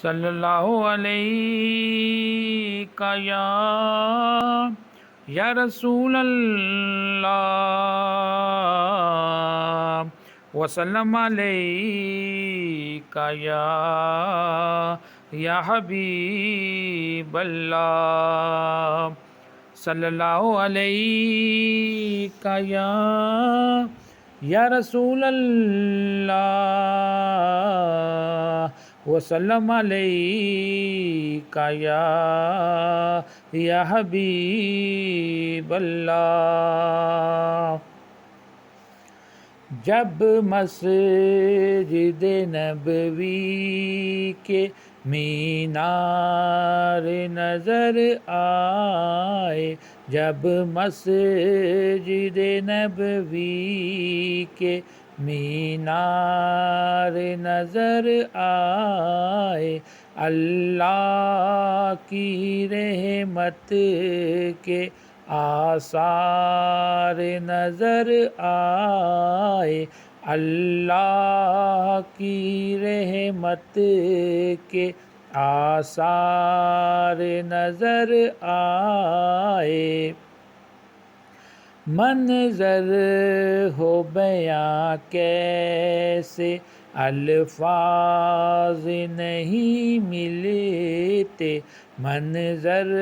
صلی اللہ علیہ یا رسول اللہ وسلم علیہ یا حبیب اللہ صلی اللہ علیہ یا رسول اللہ وسلم علیہ یا حبیب اللہ جب مسجد نبوی کے مینار نظر آئے جب مسجد نبوی کے مینار نظر آئے اللہ کی رحمت کے آثار نظر آئے اللہ کی رحمت کے آثار نظر آئے منظر ہو بیاں کیسے الفاظ نہیں ملتے منظر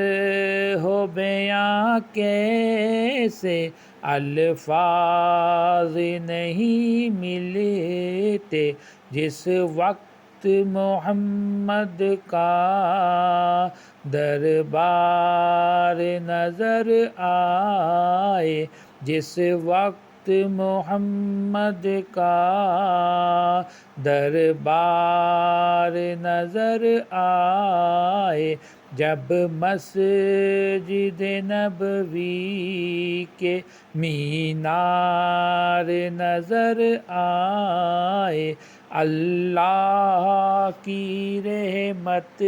ہو بیاں کیسے الفاظ نہیں ملتے جس وقت محمد کا دربار نظر آئے جس وقت محمد کا دربار نظر آئے جب مسجد نبوی کے مینار نظر آئے اللہ کی رحمت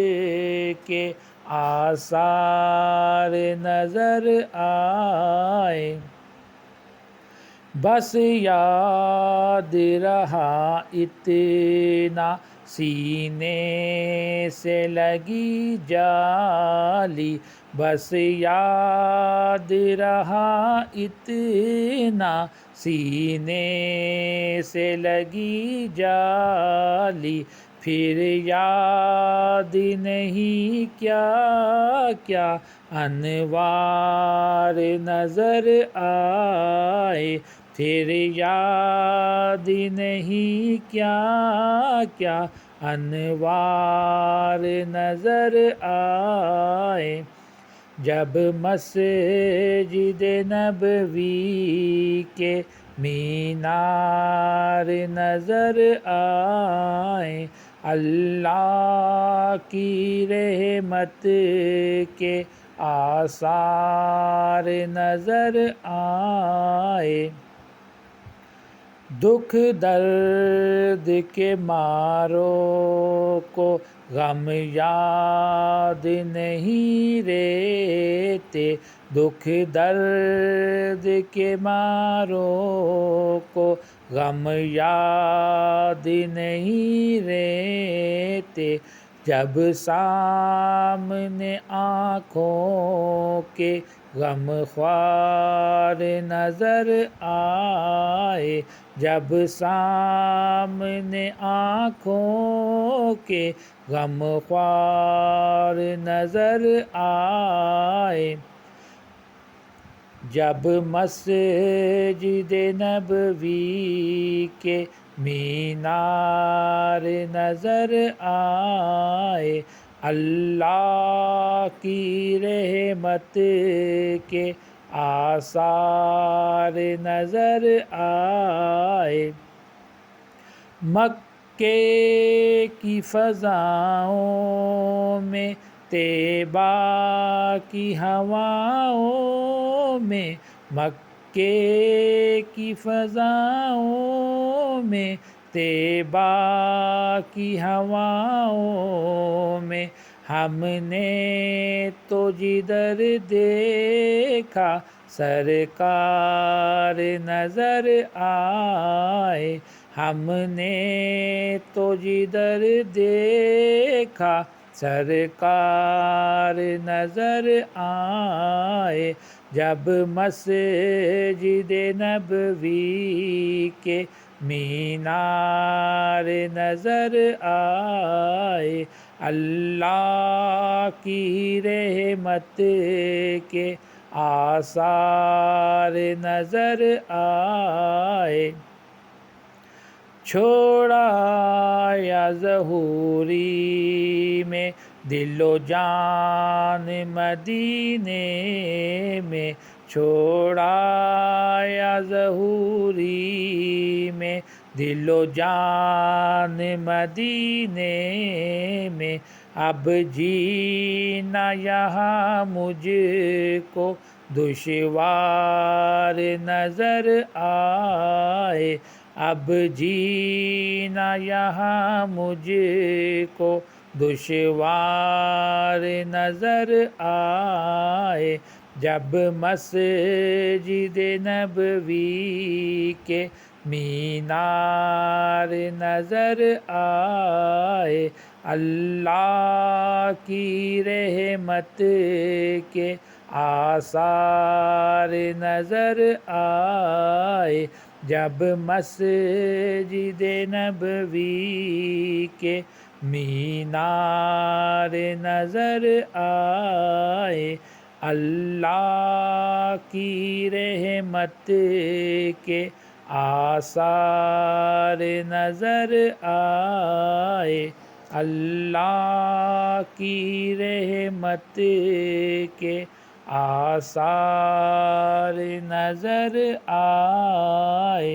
کے آثار نظر آئے بس یاد رہا اتنا سینے سے لگی جالی بس یاد رہا اتنا سینے سے لگی جالی پھر یاد نہیں کیا کیا انوار نظر آئے پھر یاد نہیں کیا کیا انوار نظر آئے جب مسجد نبوی کے مینار نظر آئے اللہ کی رحمت کے آثار نظر آئے دکھ درد کے ماروں کو غم یاد نہیں رہتے دکھ درد کے ماروں کو غم یاد نہیں رہتے جب سامنے آنکھوں کے غم خوار نظر آئے جب سامنے آنکھوں کے غم خوار نظر آئے جب مسجد نبوی کے مینار نظر آئے اللہ کی رحمت کے آثار نظر آئے مکے کی فضاؤں میں طیبہ کی ہواؤں میں مکے کی فضاؤں میں طیبہ کی ہواؤں میں ہم نے تو جدھر دیکھا سرکار نظر آئے ہم نے تو جدھر دیکھا سرکار نظر آئے، جب مسجد نبوی کے مینار نظر آئے، اللہ کی رحمت کے آثار نظر آئے، چھوڑا یا ظہوری میں دل و جان مدینے میں، چھوڑا یا ظہوری میں دل و جان مدینے میں، اب جینا یہاں مجھ کو دشوار نظر آئے، اب جینا یہاں مجھ کو دشوار نظر آئے، جب مسجد نبوی کے مینار نظر آئے، اللہ کی رحمت کے آثار نظر آئے، جب مسجد نبوی کے مینار نظر آئے، اللہ کی رحمت کے آثار نظر آئے، اللہ کی رحمت کے آثار نظر آئے۔